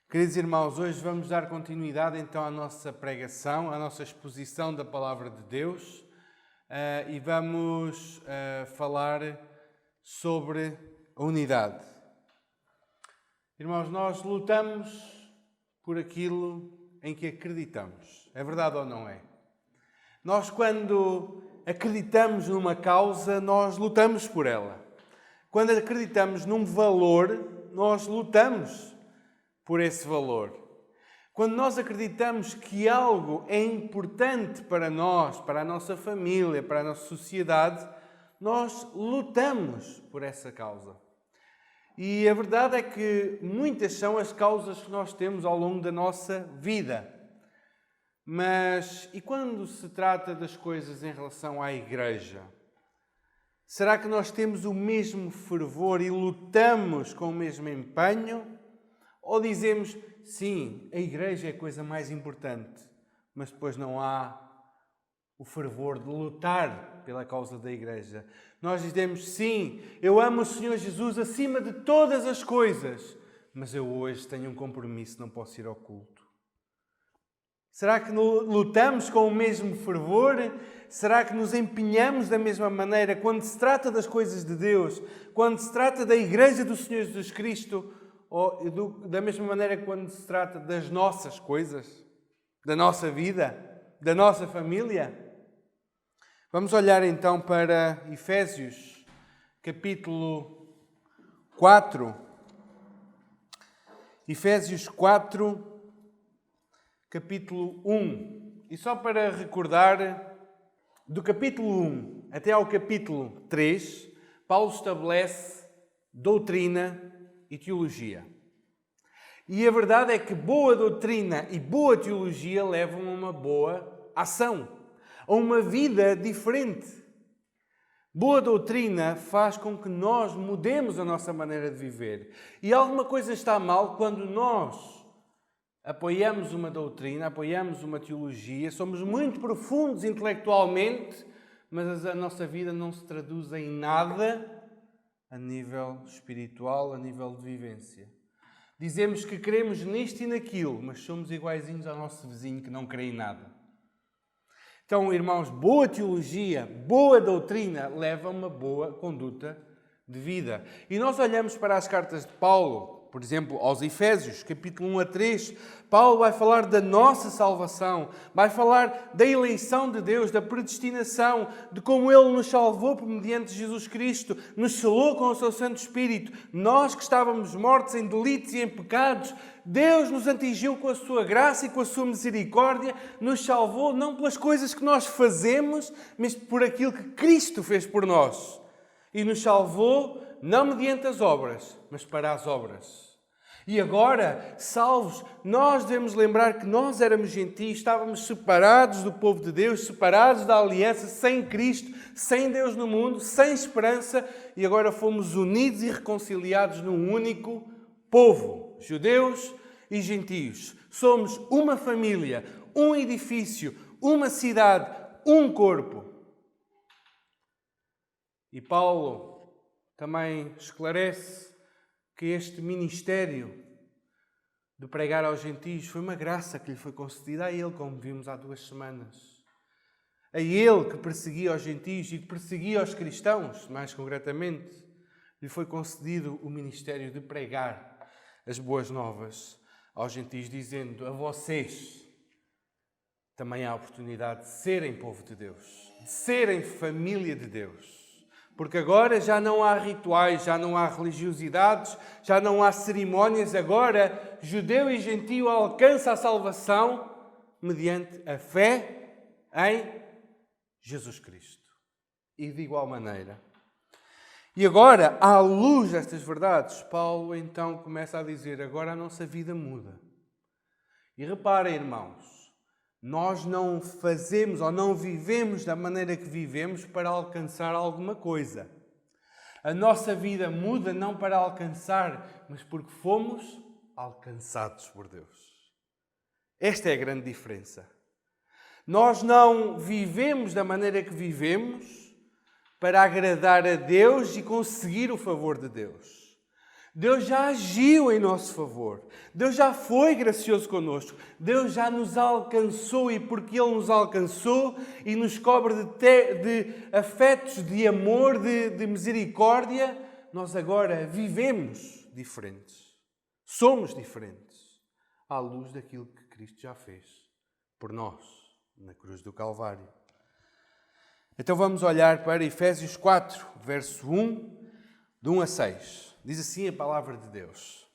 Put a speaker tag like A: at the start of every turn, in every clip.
A: Queridos irmãos, hoje vamos dar continuidade então à nossa pregação, à nossa exposição da Palavra de Deus e vamos falar sobre a unidade. Irmãos, nós lutamos por aquilo em que acreditamos. É verdade ou não é? Nós, quando acreditamos numa causa, nós lutamos por ela. Quando acreditamos num valor, nós lutamos por esse valor. Quando nós acreditamos que algo é importante para nós, para a nossa família, para a nossa sociedade, nós lutamos por essa causa. E a verdade é que muitas são as causas que nós temos ao longo da nossa vida. Mas, e quando se trata das coisas em relação à Igreja? Será que nós temos o mesmo fervor e lutamos com o mesmo empenho? Ou dizemos, sim, a Igreja é a coisa mais importante, mas depois não há o fervor de lutar pela causa da Igreja. Nós dizemos, sim, eu amo o Senhor Jesus acima de todas as coisas, mas eu hoje tenho um compromisso, não posso ir ao culto. Será que lutamos com o mesmo fervor? Será que nos empenhamos da mesma maneira quando se trata das coisas de Deus, quando se trata da Igreja do Senhor Jesus Cristo, ou da mesma maneira quando se trata das nossas coisas, da nossa vida, da nossa família? Vamos olhar então para Efésios, capítulo 4. Efésios 4, capítulo 1. E só para recordar, do capítulo 1 até ao capítulo 3, Paulo estabelece doutrina e teologia. E a verdade é que boa doutrina e boa teologia levam a uma boa ação, a uma vida diferente. Boa doutrina faz com que nós mudemos a nossa maneira de viver. E alguma coisa está mal quando nós apoiamos uma doutrina, apoiamos uma teologia, somos muito profundos intelectualmente, mas a nossa vida não se traduz em nada a nível espiritual, a nível de vivência. Dizemos que queremos nisto e naquilo, mas somos iguaizinhos ao nosso vizinho que não crê em nada. Então, irmãos, boa teologia, boa doutrina leva a uma boa conduta de vida. E nós olhamos para as cartas de Paulo, por exemplo, aos Efésios, capítulo 1 a 3, Paulo vai falar da nossa salvação, vai falar da eleição de Deus, da predestinação, de como Ele nos salvou por mediante Jesus Cristo, nos selou com o seu Santo Espírito. Nós que estávamos mortos em delitos e em pecados, Deus nos atingiu com a sua graça e com a sua misericórdia, nos salvou não pelas coisas que nós fazemos, mas por aquilo que Cristo fez por nós. E nos salvou não mediante as obras, mas para as obras. E agora, salvos, nós devemos lembrar que nós éramos gentios, estávamos separados do povo de Deus, separados da aliança, sem Cristo, sem Deus no mundo, sem esperança, e agora fomos unidos e reconciliados num único povo, judeus e gentios. Somos uma família, um edifício, uma cidade, um corpo. E Paulo também esclarece que este ministério de pregar aos gentios foi uma graça que lhe foi concedida a ele, como vimos há 2 semanas. A ele que perseguia os gentios e que perseguia os cristãos, mais concretamente, lhe foi concedido o ministério de pregar as boas novas aos gentios, dizendo a vocês também há a oportunidade de serem povo de Deus, de serem família de Deus. Porque agora já não há rituais, já não há religiosidades, já não há cerimónias. Agora, judeu e gentio alcançam a salvação mediante a fé em Jesus Cristo. E de igual maneira. E agora, à luz destas verdades, Paulo então começa a dizer, agora a nossa vida muda. E reparem, irmãos, nós não fazemos ou não vivemos da maneira que vivemos para alcançar alguma coisa. A nossa vida muda não para alcançar, mas porque fomos alcançados por Deus. Esta é a grande diferença. Nós não vivemos da maneira que vivemos para agradar a Deus e conseguir o favor de Deus. Deus já agiu em nosso favor. Deus já foi gracioso connosco. Deus já nos alcançou e porque Ele nos alcançou e nos cobre de afetos, de amor, de misericórdia, nós agora vivemos diferentes. Somos diferentes à luz daquilo que Cristo já fez por nós na cruz do Calvário. Então vamos olhar para Efésios 4, verso 1, de 1 a 6. Diz assim a palavra de Deus.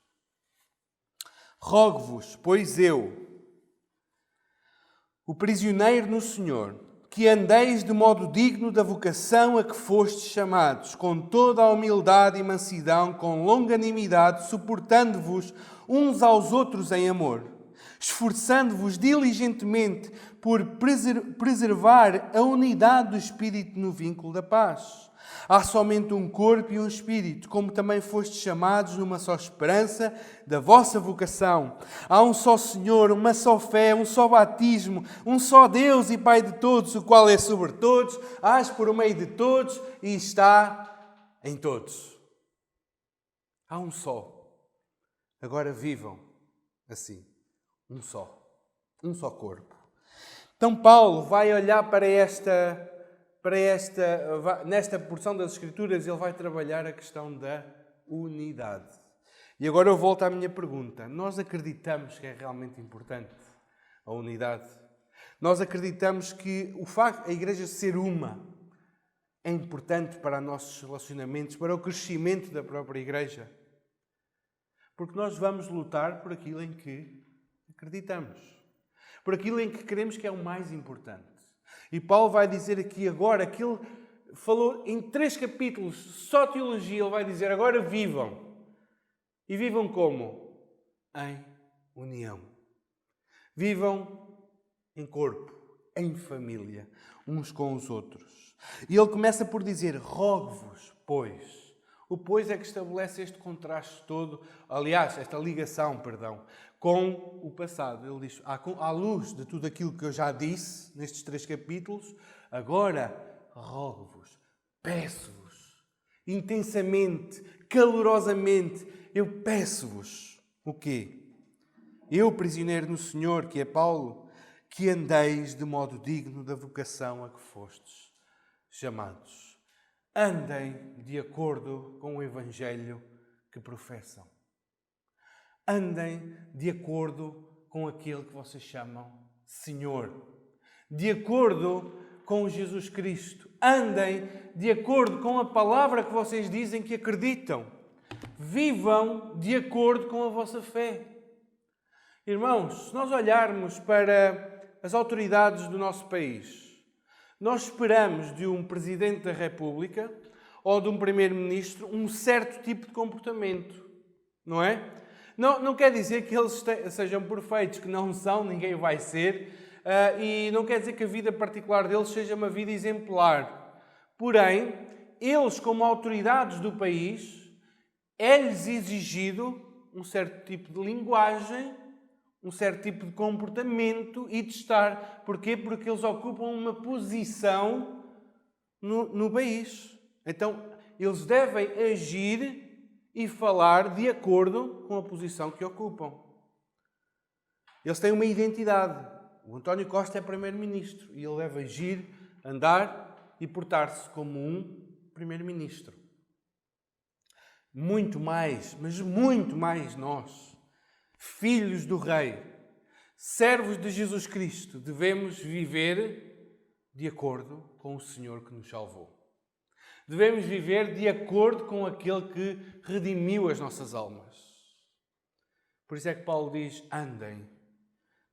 A: Rogo-vos, pois eu, o prisioneiro no Senhor, que andeis de modo digno da vocação a que fostes chamados, com toda a humildade e mansidão, com longanimidade, suportando-vos uns aos outros em amor, esforçando-vos diligentemente por preservar a unidade do Espírito no vínculo da paz. Há somente um corpo e um Espírito, como também fostes chamados numa só esperança da vossa vocação. Há um só Senhor, uma só fé, um só batismo, um só Deus e Pai de todos, o qual é sobre todos, age por meio de todos e está em todos. Há um só. Agora vivam assim. Um só corpo. Então Paulo vai olhar nesta porção das Escrituras, ele vai trabalhar a questão da unidade. E agora eu volto à minha pergunta. Nós acreditamos que é realmente importante a unidade? Nós acreditamos que o facto de a Igreja ser uma é importante para os nossos relacionamentos, para o crescimento da própria Igreja? Porque nós vamos lutar por aquilo em que acreditamos, por aquilo em que queremos que é o mais importante. E Paulo vai dizer aqui agora, que ele falou em 3 capítulos, só teologia, ele vai dizer agora vivam. E vivam como? Em união. Vivam em corpo, em família, uns com os outros. E ele começa por dizer, rogo-vos, pois. O pois é que estabelece este contraste todo, aliás, esta ligação, com o passado. Ele diz, à luz de tudo aquilo que eu já disse nestes 3 capítulos, agora rogo-vos, peço-vos, intensamente, calorosamente, eu peço-vos. O quê? Eu, prisioneiro no Senhor, que é Paulo, que andeis de modo digno da vocação a que fostes chamados. Andem de acordo com o Evangelho que professam. Andem de acordo com aquele que vocês chamam Senhor. De acordo com Jesus Cristo. Andem de acordo com a palavra que vocês dizem que acreditam. Vivam de acordo com a vossa fé. Irmãos, se nós olharmos para as autoridades do nosso país, nós esperamos de um Presidente da República ou de um Primeiro-Ministro um certo tipo de comportamento, não é? Não quer dizer que eles sejam perfeitos, que não são, ninguém vai ser, e não quer dizer que a vida particular deles seja uma vida exemplar. Porém, eles, como autoridades do país, é-lhes exigido um certo tipo de linguagem, um certo tipo de comportamento e de estar. Porquê? Porque eles ocupam uma posição no país. Então, eles devem agir e falar de acordo com a posição que ocupam. Eles têm uma identidade. O António Costa é Primeiro-Ministro e ele deve agir, andar e portar-se como um Primeiro-Ministro. Muito mais, mas muito mais nós, filhos do Rei, servos de Jesus Cristo, devemos viver de acordo com o Senhor que nos salvou. Devemos viver de acordo com aquele que redimiu as nossas almas. Por isso é que Paulo diz, andem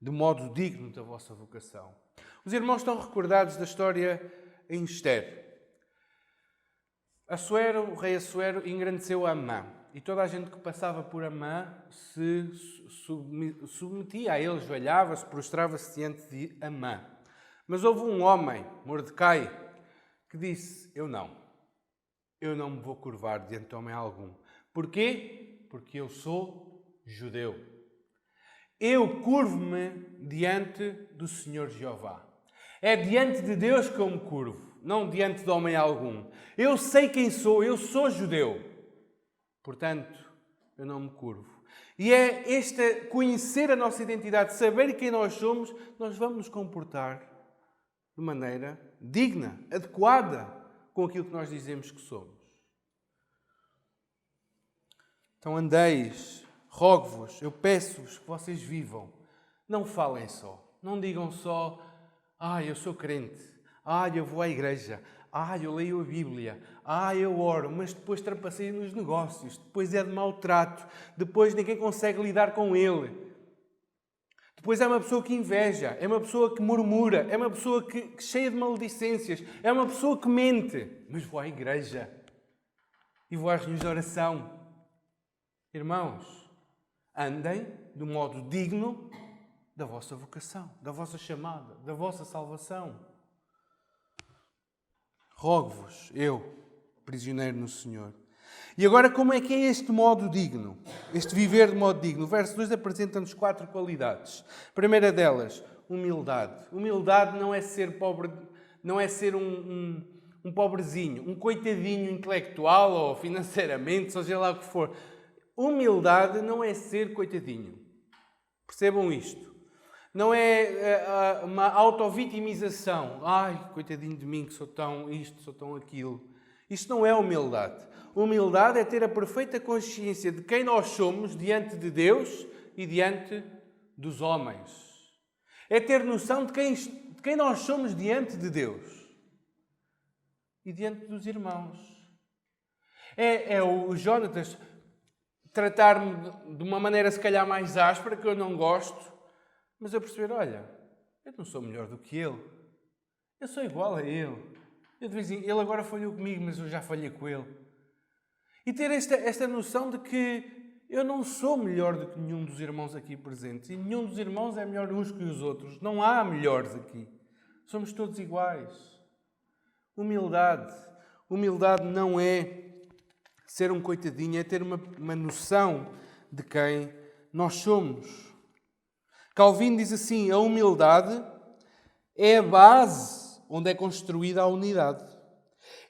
A: de modo digno da vossa vocação. Os irmãos estão recordados da história em Esther. O rei Assuero engrandeceu Amã. E toda a gente que passava por Amã se submetia a ele, ajoelhava-se, prostrava-se diante de Amã. Mas houve um homem, Mordecai, que disse, eu não me vou curvar diante de homem algum. Porquê? Porque eu sou judeu. Eu curvo-me diante do Senhor Jeová. É diante de Deus que eu me curvo, não diante de homem algum. Eu sei quem sou, eu sou judeu. Portanto, eu não me curvo. E é este conhecer a nossa identidade, saber quem nós somos, nós vamos nos comportar de maneira digna, adequada com aquilo que nós dizemos que somos. Então andeis, rogo-vos, eu peço-vos que vocês vivam. Não falem só. Não digam só, eu sou crente. Eu vou à igreja. Eu leio a Bíblia. Eu oro. Mas depois trapaceio nos negócios. Depois é de mau trato. Depois ninguém consegue lidar com ele. Depois é uma pessoa que inveja. É uma pessoa que murmura. É uma pessoa que cheia de maledicências. É uma pessoa que mente. Mas vou à igreja. E vou às reuniões de oração. Irmãos, andem do modo digno da vossa vocação, da vossa chamada, da vossa salvação. Rogo-vos, eu, prisioneiro no Senhor. E agora, como é que é este modo digno? Este viver de modo digno? O verso 2 apresenta-nos 4 qualidades. A primeira delas, humildade. Humildade não é ser pobre, não é ser um pobrezinho, um coitadinho intelectual ou financeiramente, seja lá o que for. Humildade não é ser coitadinho. Percebam isto. Não é uma autovitimização. Coitadinho de mim que sou tão isto, sou tão aquilo. Isto não é humildade. Humildade é ter a perfeita consciência de quem nós somos diante de Deus e diante dos homens. É ter noção de quem nós somos diante de Deus e diante dos irmãos. É o Jonatas tratar-me de uma maneira se calhar mais áspera, que eu não gosto, mas eu perceber, olha, eu não sou melhor do que ele. Eu sou igual a ele. Ele agora falhou comigo, mas eu já falhei com ele. E ter esta noção de que eu não sou melhor do que nenhum dos irmãos aqui presentes. E nenhum dos irmãos é melhor uns que os outros. Não há melhores aqui. Somos todos iguais. Humildade. Humildade não é ser um coitadinho, é ter uma noção de quem nós somos. Calvino diz assim, a humildade é a base onde é construída a unidade.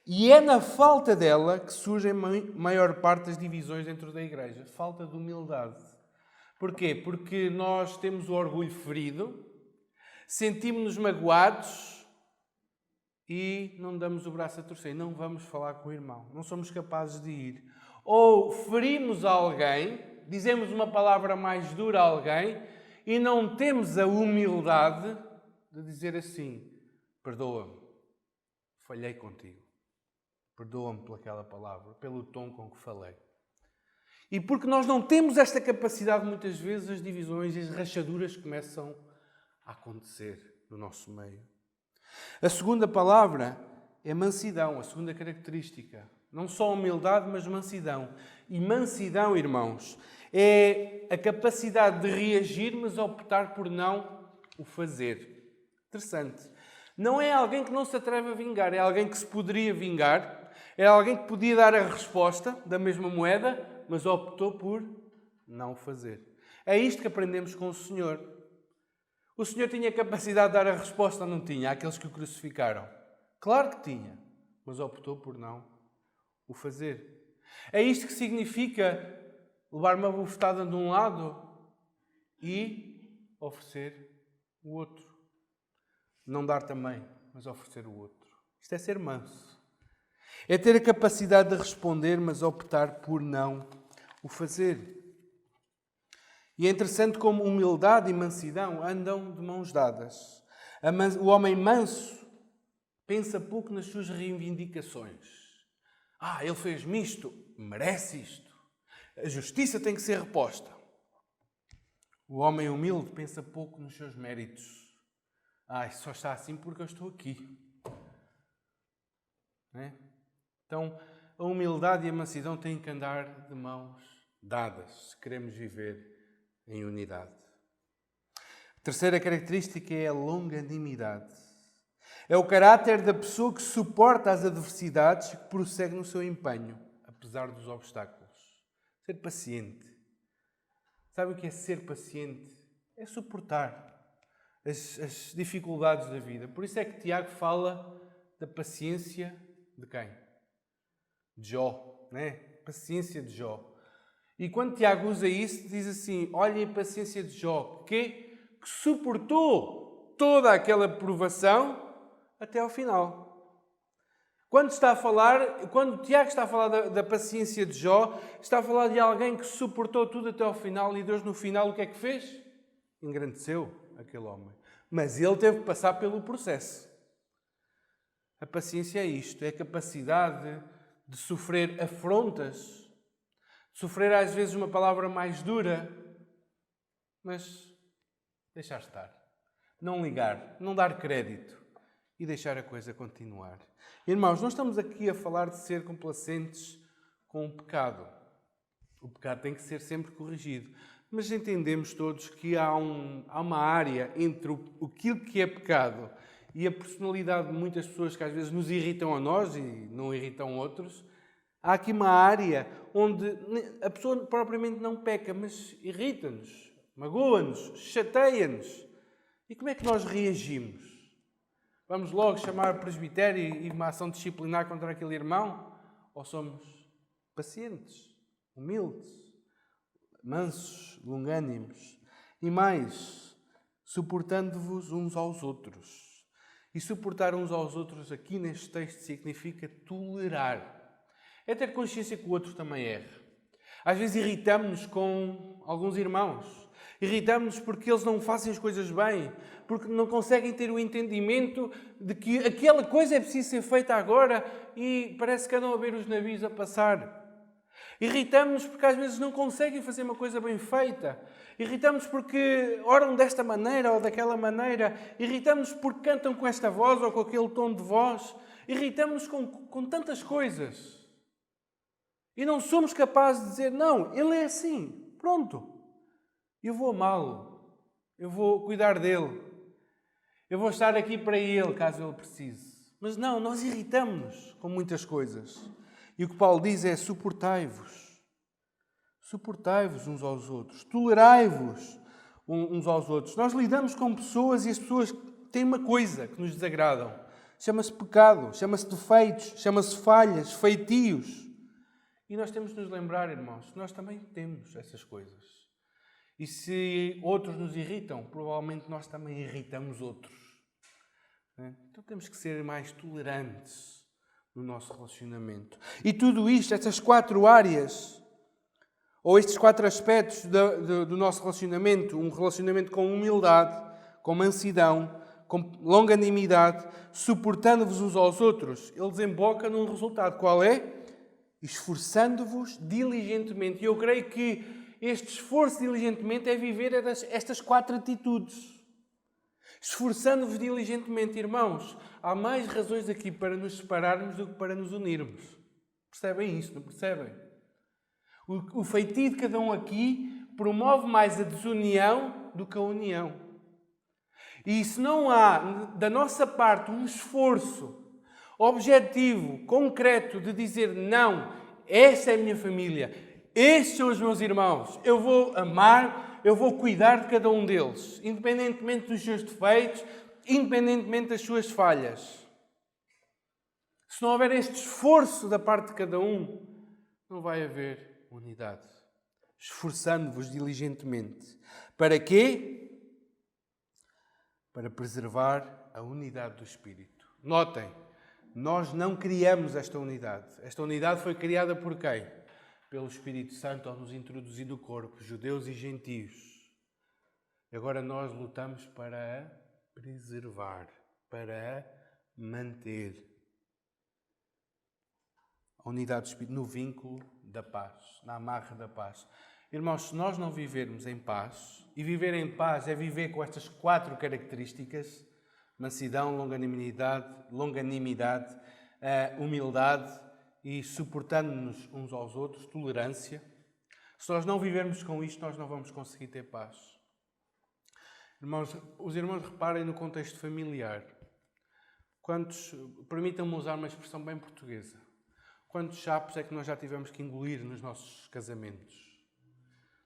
A: E é na falta dela que surgem a maior parte das divisões dentro da igreja. Falta de humildade. Porquê? Porque nós temos o orgulho ferido, sentimos-nos magoados e não damos o braço a torcer. Não vamos falar com o irmão. Não somos capazes de ir. Ou ferimos alguém, dizemos uma palavra mais dura a alguém e não temos a humildade de dizer assim, perdoa-me, falhei contigo. Perdoa-me pelaquela palavra, pelo tom com que falei. E porque nós não temos esta capacidade, muitas vezes as divisões e as rachaduras começam a acontecer no nosso meio. A segunda palavra é mansidão, a segunda característica. Não só humildade, mas mansidão. E mansidão, irmãos, é a capacidade de reagir, mas optar por não o fazer. Interessante. Não é alguém que não se atreve a vingar, é alguém que se poderia vingar, é alguém que podia dar a resposta da mesma moeda, mas optou por não fazer. É isto que aprendemos com o Senhor. O Senhor tinha capacidade de dar a resposta ou não tinha àqueles que o crucificaram? Claro que tinha, mas optou por não o fazer. É isto que significa levar uma bofetada de um lado e oferecer o outro. Não dar também, mas oferecer o outro. Isto é ser manso. É ter a capacidade de responder, mas optar por não o fazer. E é interessante como humildade e mansidão andam de mãos dadas. O homem manso pensa pouco nas suas reivindicações. Ele fez-me isto, merece isto. A justiça tem que ser reposta. O homem humilde pensa pouco nos seus méritos. Só está assim porque eu estou aqui. Não é? Então, a humildade e a mansidão têm que andar de mãos dadas, se queremos viver em unidade. A terceira característica é a longanimidade. É o caráter da pessoa que suporta as adversidades e que prossegue no seu empenho, apesar dos obstáculos. Ser paciente. Sabe o que é ser paciente? É suportar as dificuldades da vida. Por isso é que Tiago fala da paciência de quem? De Jó, né? Paciência de Jó. E quando Tiago usa isso, diz assim, olhem a paciência de Jó, que suportou toda aquela provação até ao final. Quando Tiago está a falar da paciência de Jó, está a falar de alguém que suportou tudo até ao final e Deus no final o que é que fez? Engrandeceu aquele homem. Mas ele teve que passar pelo processo. A paciência é isto, é a capacidade de sofrer afrontas, de sofrer às vezes uma palavra mais dura, mas deixar estar. Não ligar, não dar crédito e deixar a coisa continuar. Irmãos, não estamos aqui a falar de ser complacentes com o pecado. O pecado tem que ser sempre corrigido. Mas entendemos todos que há uma área entre aquilo que é pecado e a personalidade de muitas pessoas que às vezes nos irritam a nós e não irritam outros. Há aqui uma área onde a pessoa propriamente não peca, mas irrita-nos, magoa-nos, chateia-nos. E como é que nós reagimos? Vamos logo chamar o presbitério e uma ação disciplinar contra aquele irmão? Ou somos pacientes, humildes, mansos, longânimos e mais, suportando-vos uns aos outros? E suportar uns aos outros aqui neste texto significa tolerar. É ter consciência que o outro também erra. Às vezes irritamos-nos com alguns irmãos. Irritamos-nos porque eles não fazem as coisas bem, porque não conseguem ter o entendimento de que aquela coisa é preciso ser feita agora e parece que andam a ver os navios a passar. Irritamos-nos porque às vezes não conseguem fazer uma coisa bem feita. Irritamos porque oram desta maneira ou daquela maneira. Irritamos porque cantam com esta voz ou com aquele tom de voz. Irritamos-nos com tantas coisas. E não somos capazes de dizer, não, ele é assim, pronto. Eu vou amá-lo. Eu vou cuidar dele. Eu vou estar aqui para ele, caso ele precise. Mas não, nós irritamos-nos com muitas coisas. E o que Paulo diz é, suportai-vos. Suportai-vos uns aos outros. Tolerai-vos uns aos outros. Nós lidamos com pessoas e as pessoas têm uma coisa que nos desagradam. Chama-se pecado, chama-se defeitos, chama-se falhas, feitios. E nós temos de nos lembrar, irmãos, que nós também temos essas coisas. E se outros nos irritam, provavelmente nós também irritamos outros. Então temos que ser mais tolerantes no nosso relacionamento. E tudo isto, estas 4 áreas, ou estes 4 aspectos do nosso relacionamento, um relacionamento com humildade, com mansidão, com longanimidade, suportando-vos uns aos outros, ele desemboca num resultado. Qual é? Esforçando-vos diligentemente. E eu creio que este esforço diligentemente é viver estas 4 atitudes. Esforçando-vos diligentemente, irmãos. Há mais razões aqui para nos separarmos do que para nos unirmos. Percebem isto, não percebem? O feitio de cada um aqui promove mais a desunião do que a união. E se não há, da nossa parte, um esforço objetivo, concreto, de dizer não, esta é a minha família, estes são os meus irmãos, eu vou amar, eu vou cuidar de cada um deles, independentemente dos seus defeitos, independentemente das suas falhas. Se não houver este esforço da parte de cada um, não vai haver unidade. Esforçando-vos diligentemente. Para quê? Para preservar a unidade do Espírito. Notem, nós não criamos esta unidade. Esta unidade foi criada por quem? Pelo Espírito Santo ao nos introduzir no corpo, judeus e gentios. Agora nós lutamos para a preservar, para a manter. A unidade do Espírito no vínculo da paz, na amarra da paz. Irmãos, se nós não vivermos em paz, e viver em paz é viver com estas 4 características, mansidão, longanimidade, humildade e suportando-nos uns aos outros, tolerância. Se nós não vivermos com isto, nós não vamos conseguir ter paz. Irmãos, os irmãos reparem no contexto familiar. Permitam-me usar uma expressão bem portuguesa. Quantos chapos é que nós já tivemos que engolir nos nossos casamentos?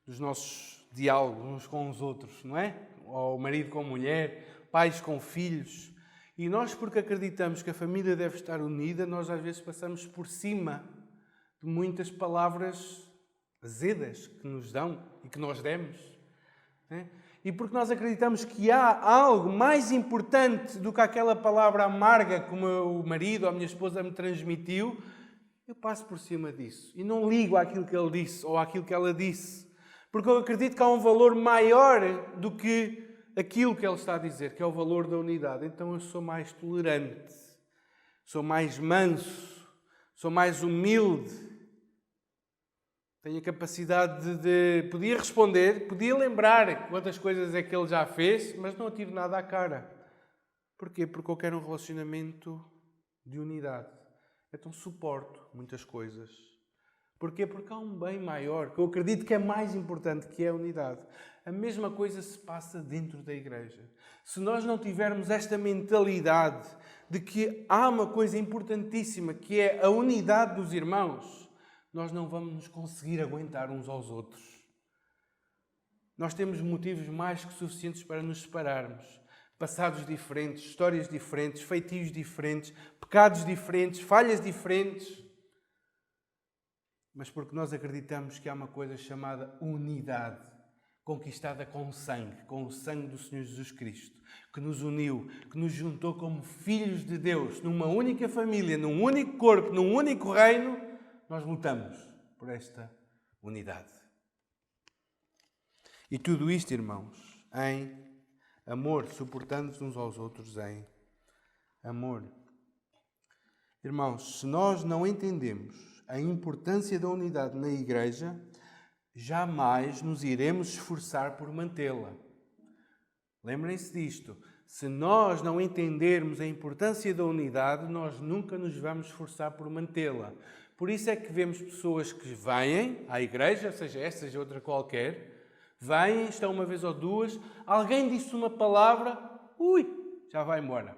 A: Nos nossos diálogos uns com os outros, não é? Ou marido com mulher, pais com filhos. E nós, porque acreditamos que a família deve estar unida, nós às vezes passamos por cima de muitas palavras azedas que nos dão e que nós demos. Né? E porque nós acreditamos que há algo mais importante do que aquela palavra amarga que o meu marido ou a minha esposa me transmitiu, eu passo por cima disso e não ligo àquilo que ele disse ou àquilo que ela disse. Porque eu acredito que há um valor maior do que aquilo que ele está a dizer, que é o valor da unidade. Então eu sou mais tolerante, sou mais manso, sou mais humilde. Tenho a capacidade de... Podia responder, podia lembrar quantas coisas é que ele já fez, mas não atiro nada à cara. Porquê? Porque eu quero um relacionamento de unidade. Então suporto muitas coisas. Porquê? Porque há um bem maior, que eu acredito que é mais importante, que é a unidade. A mesma coisa se passa dentro da igreja. Se nós não tivermos esta mentalidade de que há uma coisa importantíssima, que é a unidade dos irmãos, nós não vamos nos conseguir aguentar uns aos outros. Nós temos motivos mais que suficientes para nos separarmos. Passados diferentes, histórias diferentes, feitios diferentes, pecados diferentes, falhas diferentes. Mas porque nós acreditamos que há uma coisa chamada unidade, conquistada com o sangue do Senhor Jesus Cristo, que nos uniu, que nos juntou como filhos de Deus, numa única família, num único corpo, num único reino, nós lutamos por esta unidade. E tudo isto, irmãos, em amor, suportando-nos uns aos outros em amor. Irmãos, se nós não entendemos a importância da unidade na igreja, jamais nos iremos esforçar por mantê-la. Lembrem-se disto. Se nós não entendermos a importância da unidade, nós nunca nos vamos esforçar por mantê-la. Por isso é que vemos pessoas que vêm à igreja, seja esta, seja outra qualquer, vêm, estão uma vez ou duas, alguém disse uma palavra, já vai embora.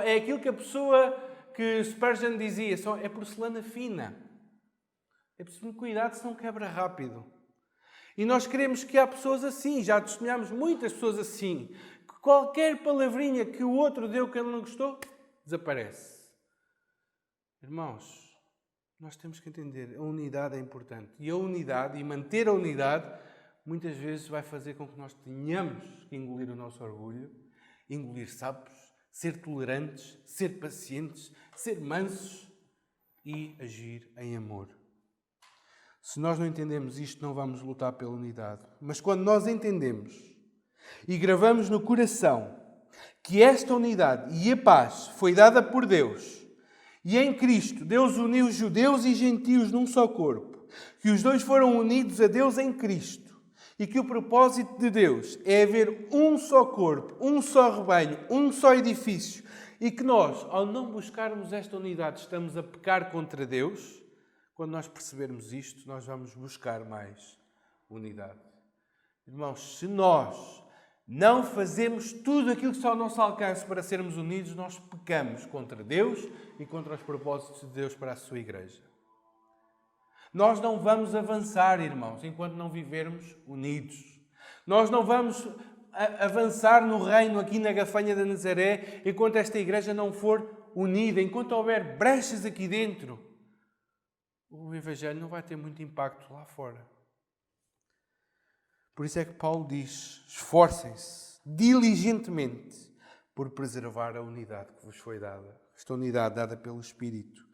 A: É aquilo que a pessoa que Spurgeon dizia, é porcelana fina. É preciso cuidado, senão quebra rápido. E nós queremos que há pessoas assim, já testemunhamos muitas pessoas assim, que qualquer palavrinha que o outro deu que ele não gostou, desaparece. Irmãos, nós temos que entender, a unidade é importante. E a unidade, e manter a unidade, muitas vezes vai fazer com que nós tenhamos que engolir o nosso orgulho, engolir sapos, ser tolerantes, ser pacientes, ser mansos e agir em amor. Se nós não entendemos isto, não vamos lutar pela unidade. Mas quando nós entendemos e gravamos no coração que esta unidade e a paz foi dada por Deus e em Cristo Deus uniu judeus e gentios num só corpo, que os dois foram unidos a Deus em Cristo e que o propósito de Deus é haver um só corpo, um só rebanho, um só edifício e que nós, ao não buscarmos esta unidade, estamos a pecar contra Deus. Quando nós percebermos isto, nós vamos buscar mais unidade. Irmãos, se nós não fazemos tudo aquilo que está ao nosso alcance para sermos unidos, nós pecamos contra Deus e contra os propósitos de Deus para a sua igreja. Nós não vamos avançar, irmãos, enquanto não vivermos unidos. Nós não vamos avançar no reino aqui na Gafanha da Nazaré enquanto esta igreja não for unida, enquanto houver brechas aqui dentro. O Evangelho não vai ter muito impacto lá fora. Por isso é que Paulo diz, esforcem-se diligentemente por preservar a unidade que vos foi dada. Esta unidade dada pelo Espírito.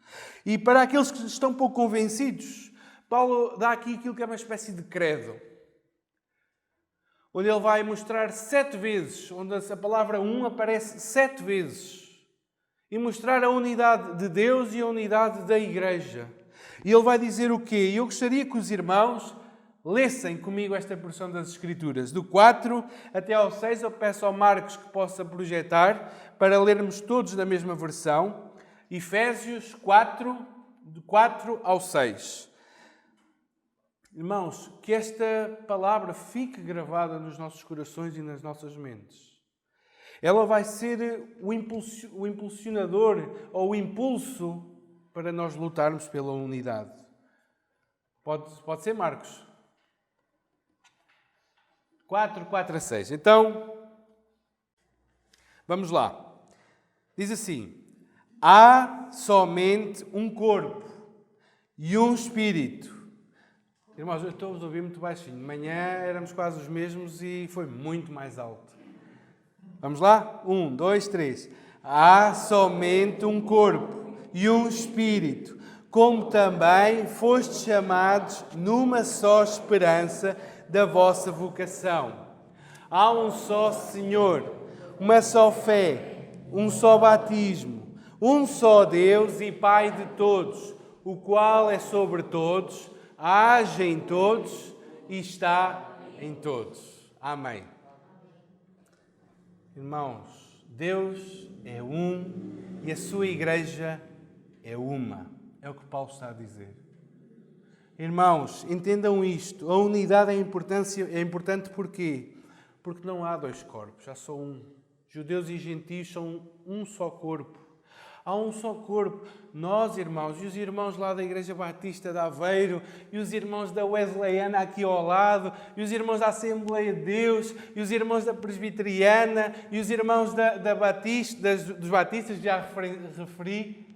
A: E para aqueles que estão pouco convencidos, Paulo dá aqui aquilo que é uma espécie de credo. Onde ele vai mostrar 7 vezes, onde a palavra um aparece 7 vezes. E mostrar a unidade de Deus e a unidade da igreja. E ele vai dizer o quê? Eu gostaria que os irmãos lessem comigo esta porção das Escrituras. Do 4 até ao 6, eu peço ao Marcos que possa projetar para lermos todos na mesma versão. Efésios 4, do 4 ao 6. Irmãos, que esta palavra fique gravada nos nossos corações e nas nossas mentes. Ela vai ser o impulsionador ou o impulso para nós lutarmos pela unidade. Pode ser, Marcos? 4 a 6. Então, vamos lá. Diz assim: há somente um corpo e um espírito, Irmãos, eu estou-vos a ouvir muito baixinho. De manhã éramos quase os mesmos e foi muito mais alto. Vamos lá? 1, 2, 3. Há somente um corpo e um espírito, como também fostes chamados numa só esperança da vossa vocação. Há um só Senhor, uma só fé, um só batismo, um só Deus e Pai de todos, o qual é sobre todos, age em todos e está em todos. Amém. Irmãos, Deus é um e a sua igreja é uma. É o que Paulo está a dizer. Irmãos, entendam isto. A unidade é importante porquê? Porque não há dois corpos, há só um. Judeus e gentios são um só corpo. Há um só corpo. Nós, irmãos, e os irmãos lá da Igreja Batista de Aveiro, e os irmãos da Wesleyana aqui ao lado, e os irmãos da Assembleia de Deus, e os irmãos da Presbiteriana, e os irmãos dos Batistas, já referi,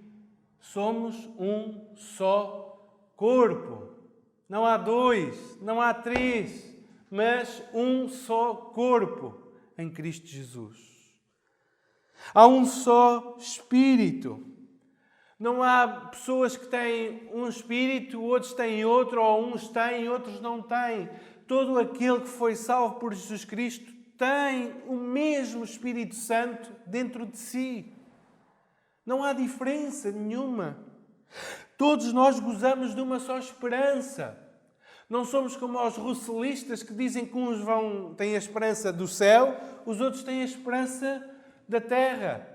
A: somos um só corpo. Não há dois, não há três, mas um só corpo em Cristo Jesus. Há um só Espírito. Não há pessoas que têm um Espírito, outros têm outro, ou uns têm, outros não têm. Todo aquele que foi salvo por Jesus Cristo tem o mesmo Espírito Santo dentro de si. Não há diferença nenhuma. Todos nós gozamos de uma só esperança. Não somos como os russelistas que dizem que uns têm a esperança do céu, os outros têm a esperança da terra.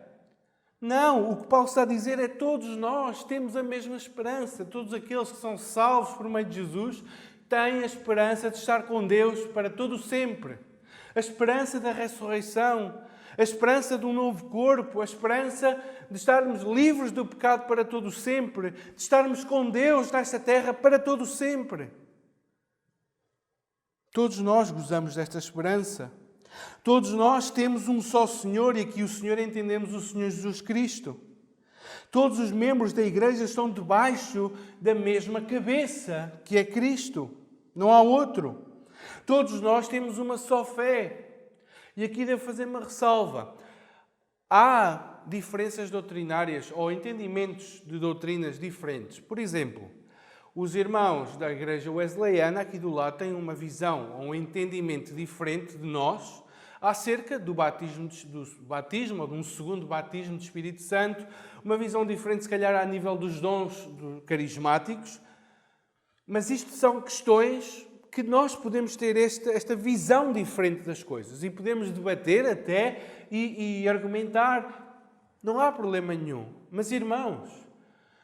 A: Não, o que Paulo está a dizer é que todos nós temos a mesma esperança. Todos aqueles que são salvos por meio de Jesus têm a esperança de estar com Deus para todo o sempre. A esperança da ressurreição, a esperança de um novo corpo, a esperança de estarmos livres do pecado para todo o sempre, de estarmos com Deus nesta terra para todo o sempre. Todos nós gozamos desta esperança. Todos nós temos um só Senhor, e aqui o Senhor entendemos o Senhor Jesus Cristo. Todos os membros da igreja estão debaixo da mesma cabeça, que é Cristo. Não há outro. Todos nós temos uma só fé. E aqui devo fazer uma ressalva. Há diferenças doutrinárias ou entendimentos de doutrinas diferentes. Por exemplo, os irmãos da Igreja Wesleyana, aqui do lado, têm uma visão ou um entendimento diferente de nós acerca do batismo ou de um segundo batismo de Espírito Santo, uma visão diferente, se calhar, a nível dos dons carismáticos. Mas isto são questões que nós podemos ter esta visão diferente das coisas e podemos debater até e argumentar. Não há problema nenhum. Mas, irmãos,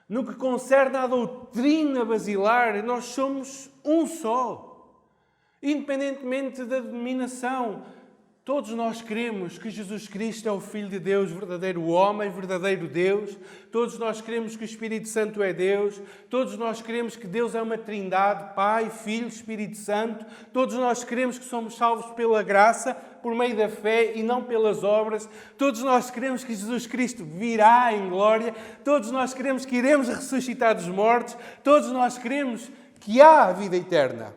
A: no que concerne à doutrina basilar, nós somos um só. Independentemente da denominação, todos nós cremos que Jesus Cristo é o Filho de Deus, verdadeiro homem, verdadeiro Deus. Todos nós cremos que o Espírito Santo é Deus. Todos nós cremos que Deus é uma trindade, Pai, Filho, Espírito Santo. Todos nós cremos que somos salvos pela graça, por meio da fé e não pelas obras. Todos nós queremos que Jesus Cristo virá em glória. Todos nós queremos que iremos ressuscitar dos mortos. Todos nós queremos que há a vida eterna.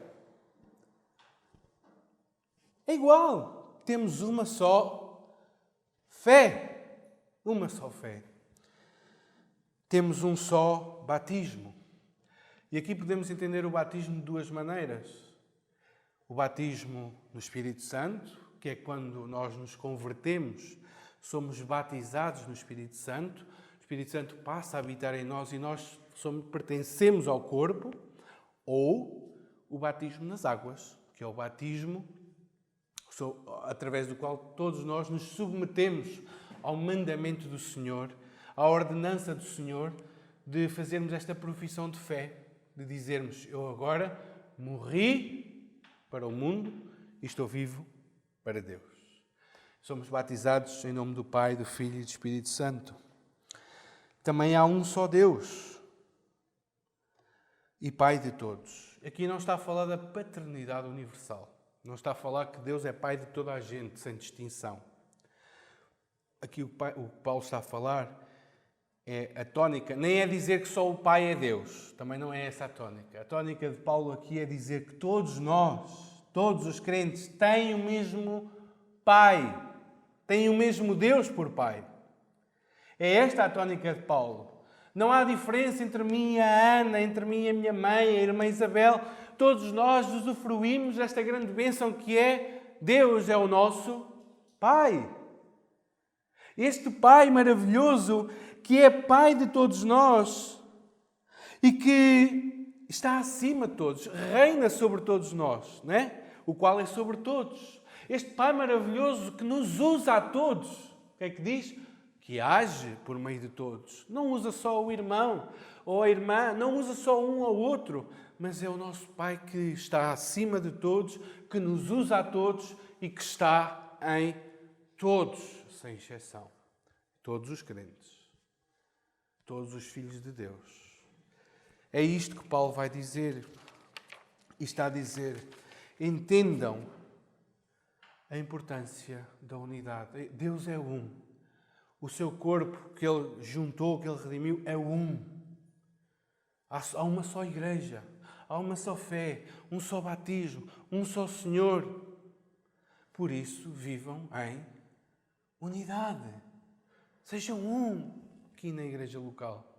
A: É igual. Temos uma só fé. Uma só fé. Temos um só batismo. E aqui podemos entender o batismo de duas maneiras. O batismo no Espírito Santo, que é quando nós nos convertemos, somos batizados no Espírito Santo, o Espírito Santo passa a habitar em nós e nós pertencemos ao corpo, ou o batismo nas águas, que é o batismo através do qual todos nós nos submetemos ao mandamento do Senhor, à ordenança do Senhor, de fazermos esta profissão de fé, de dizermos: eu agora morri para o mundo e estou vivo para Deus. Somos batizados em nome do Pai, do Filho e do Espírito Santo. Também há um só Deus e Pai de todos. Aqui não está a falar da paternidade universal. Não está a falar que Deus é Pai de toda a gente, sem distinção. Aqui o que Paulo está a falar É a tónica, nem é dizer que só o Pai é Deus, também não é essa a tónica. A tónica de Paulo aqui é dizer que todos nós, todos os crentes, têm o mesmo Pai, têm o mesmo Deus por Pai. É esta a tónica de Paulo. Não há diferença entre mim e a Ana, entre mim e a minha mãe, a irmã Isabel. Todos nós usufruímos desta grande bênção que é Deus é o nosso Pai. Este Pai maravilhoso que é Pai de todos nós e que está acima de todos, reina sobre todos nós, não é? O qual é sobre todos. Este Pai maravilhoso que nos usa a todos. O que é que diz? Que age por meio de todos. Não usa só o irmão ou a irmã, não usa só um ou outro, mas é o nosso Pai que está acima de todos, que nos usa a todos e que está em todos, sem exceção. Todos os crentes. Todos os filhos de Deus. É isto que Paulo vai dizer. E está a dizer, entendam a importância da unidade. Deus é um. O seu corpo que Ele juntou, que Ele redimiu, é um. Há uma só igreja. Há uma só fé. Um só batismo. Um só Senhor. Por isso, vivam em unidade. Sejam um aqui na igreja local.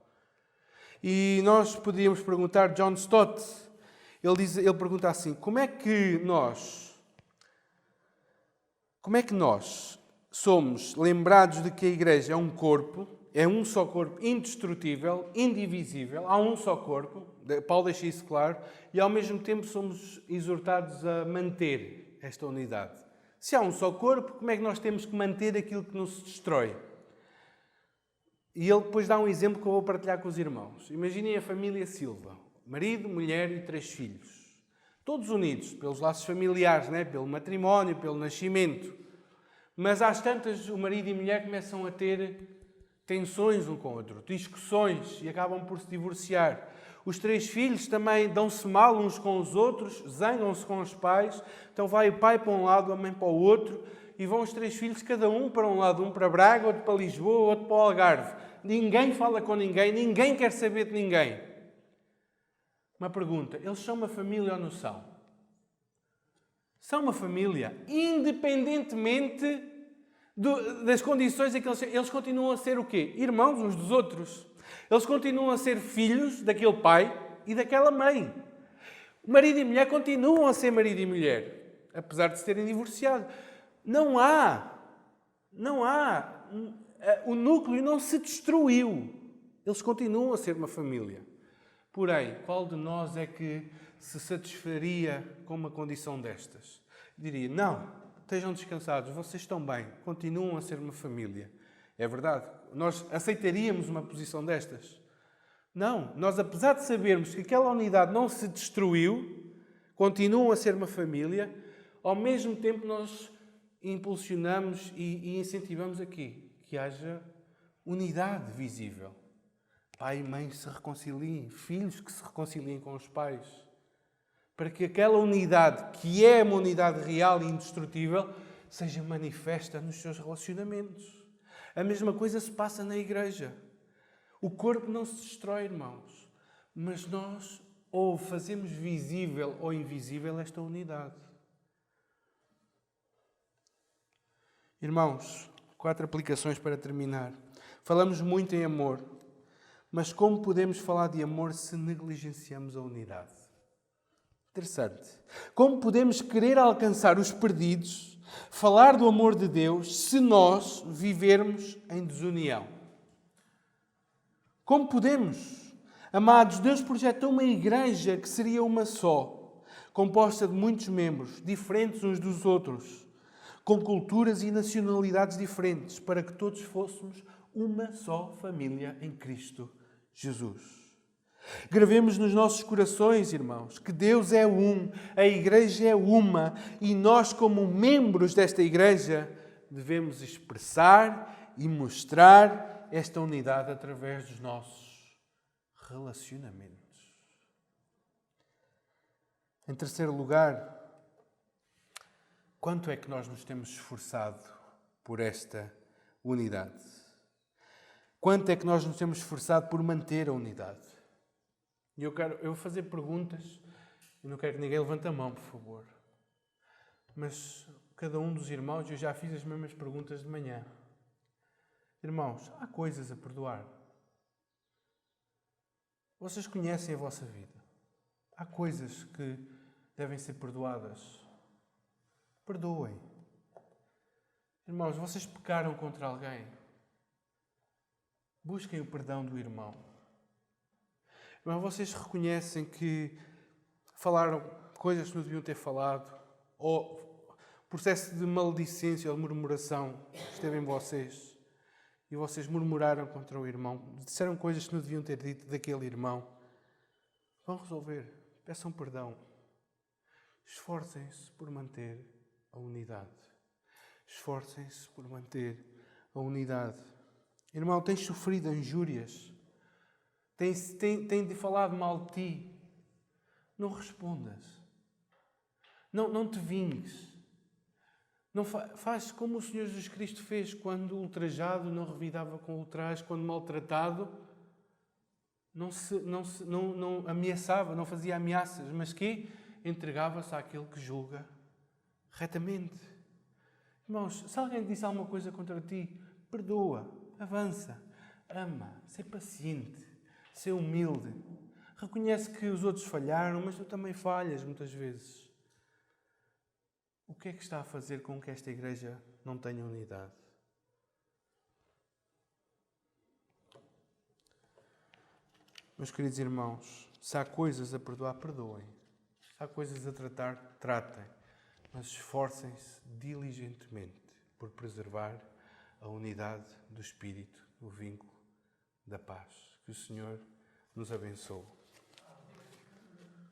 A: E nós podíamos perguntar, John Stott, ele pergunta assim, como é que nós somos lembrados de que a igreja é um corpo, é um só corpo, indestrutível, indivisível, há um só corpo, Paulo deixa isso claro, e ao mesmo tempo somos exortados a manter esta unidade. Se há um só corpo, como é que nós temos que manter aquilo que não se destrói? E ele depois dá um exemplo que eu vou partilhar com os irmãos. Imaginem a família Silva. Marido, mulher e 3 filhos. Todos unidos pelos laços familiares, né? Pelo matrimónio, pelo nascimento. Mas às tantas, o marido e a mulher começam a ter tensões um com o outro, discussões e acabam por se divorciar. Os 3 filhos também dão-se mal uns com os outros, zangam-se com os pais. Então vai o pai para um lado, a mãe para o outro. E vão os 3 filhos, cada um para um lado, um para Braga, outro para Lisboa, outro para o Algarve. Ninguém fala com ninguém, ninguém quer saber de ninguém. Uma pergunta, eles são uma família ou não são? São uma família, independentemente das condições em que eles continuam a ser o quê? Irmãos uns dos outros. Eles continuam a ser filhos daquele pai e daquela mãe. O marido e mulher continuam a ser marido e mulher, apesar de se terem divorciado. Não há. O núcleo não se destruiu. Eles continuam a ser uma família. Porém, qual de nós é que se satisfaria com uma condição destas? Diria, não, estejam descansados, vocês estão bem, continuam a ser uma família. É verdade. Nós aceitaríamos uma posição destas? Não. Nós, apesar de sabermos que aquela unidade não se destruiu, continuam a ser uma família, ao mesmo tempo nós impulsionamos e incentivamos aqui que haja unidade visível. Pai e mãe se reconciliem, filhos que se reconciliem com os pais. Para que aquela unidade, que é uma unidade real e indestrutível, seja manifesta nos seus relacionamentos. A mesma coisa se passa na igreja. O corpo não se destrói, irmãos, mas nós ou fazemos visível ou invisível esta unidade. Irmãos, 4 aplicações para terminar. Falamos muito em amor, mas como podemos falar de amor se negligenciamos a unidade? Interessante. Como podemos querer alcançar os perdidos, falar do amor de Deus, se nós vivermos em desunião? Como podemos? Amados, Deus projetou uma igreja que seria uma só, composta de muitos membros, diferentes uns dos outros, com culturas e nacionalidades diferentes, para que todos fôssemos uma só família em Cristo Jesus. Gravemos nos nossos corações, irmãos, que Deus é um, a igreja é uma, e nós, como membros desta igreja, devemos expressar e mostrar esta unidade através dos nossos relacionamentos. Em terceiro lugar, quanto é que nós nos temos esforçado por esta unidade? Quanto é que nós nos temos esforçado por manter a unidade? E eu vou fazer perguntas e não quero que ninguém levante a mão, por favor. Mas cada um dos irmãos, eu já fiz as mesmas perguntas de manhã. Irmãos, há coisas a perdoar. Vocês conhecem a vossa vida. Há coisas que devem ser perdoadas. Perdoem. Irmãos, vocês pecaram contra alguém. Busquem o perdão do irmão. Irmãos, vocês reconhecem que falaram coisas que não deviam ter falado, ou o processo de maledicência ou de murmuração esteve em vocês, e vocês murmuraram contra o irmão, disseram coisas que não deviam ter dito daquele irmão. Vão resolver, peçam perdão. Esforcem-se por manter a unidade. Esforcem-se por manter a unidade. Irmão, tens sofrido injúrias? Tem falado mal de ti? Não respondas. Não te vingues. Não faz como o Senhor Jesus Cristo fez quando ultrajado, não revidava com ultraje, quando maltratado, não ameaçava, não fazia ameaças, mas que entregava-se àquele que julga retamente. Irmãos, se alguém disse alguma coisa contra ti, perdoa, avança, ama, ser paciente, ser humilde. Reconhece que os outros falharam, mas tu também falhas muitas vezes. O que é que está a fazer com que esta igreja não tenha unidade? Meus queridos irmãos, se há coisas a perdoar, perdoem. Se há coisas a tratar, tratem. Mas esforcem-se diligentemente por preservar a unidade do Espírito, o vínculo da paz. Que o Senhor nos abençoe.